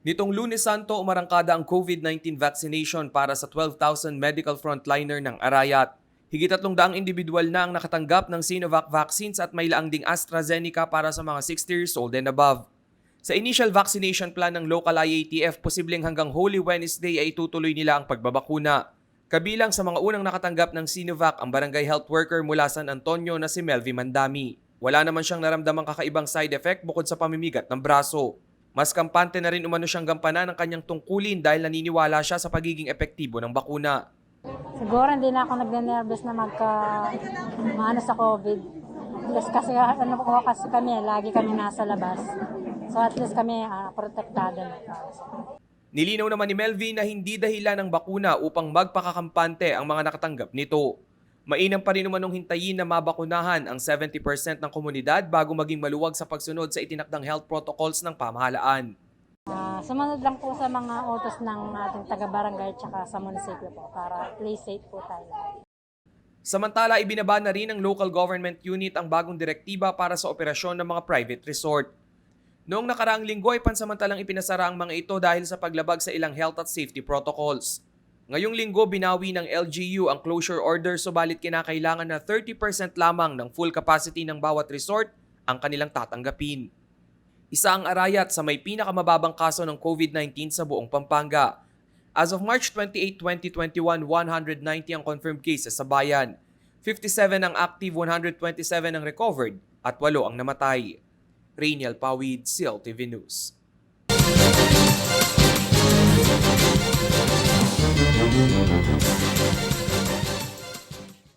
Nitong Lunes Santo, umarangkada ang COVID-19 vaccination para sa 12,000 medical frontliner ng Arayat. Higit 300 individual na ang nakatanggap ng Sinovac vaccines at may laang ding AstraZeneca para sa mga 60 years old and above. Sa initial vaccination plan ng local IATF, posibleng hanggang Holy Wednesday ay itutuloy nila ang pagbabakuna. Kabilang sa mga unang nakatanggap ng Sinovac ang barangay health worker mula San Antonio na si Melvie Mandami. Wala naman siyang naramdamang kakaibang side effect bukod sa pamimigat ng braso. Mas kampante na rin umano siyang gampanan ng kanyang tungkulin dahil naniniwala siya sa pagiging epektibo ng bakuna. Siguro hindi na ako nagne-nervous na maano sa COVID. Kasi kasi kami, lagi kami nasa labas. So at least kami protektado na. Nilinaw naman ni Melvie na hindi dahilan ng bakuna upang magpakakampante ang mga nakatanggap nito. Mainam pa rin umanong hintayin na mabakunahan ang 70% ng komunidad bago maging maluwag sa pagsunod sa itinakdang health protocols ng pamahalaan. Sumunod lang po sa mga utos ng ating taga-barangay at sa munisipyo po para play safe po tayo. Samantala, ibinaba na rin ng local government unit ang bagong direktiba para sa operasyon ng mga private resort. Noong nakaraang linggo ay pansamantalang ipinasara ang mga ito dahil sa paglabag sa ilang health at safety protocols. Ngayong linggo, binawi ng LGU ang closure order subalit kinakailangan na 30% lamang ng full capacity ng bawat resort ang kanilang tatanggapin. Isa ang Arayat sa may pinakamababang kaso ng COVID-19 sa buong Pampanga. As of March 28, 2021, 190 ang confirmed cases sa bayan. 57 ang active, 127 ang recovered at 8 ang namatay. Rainiel Pawid, CLTV News. Thank you.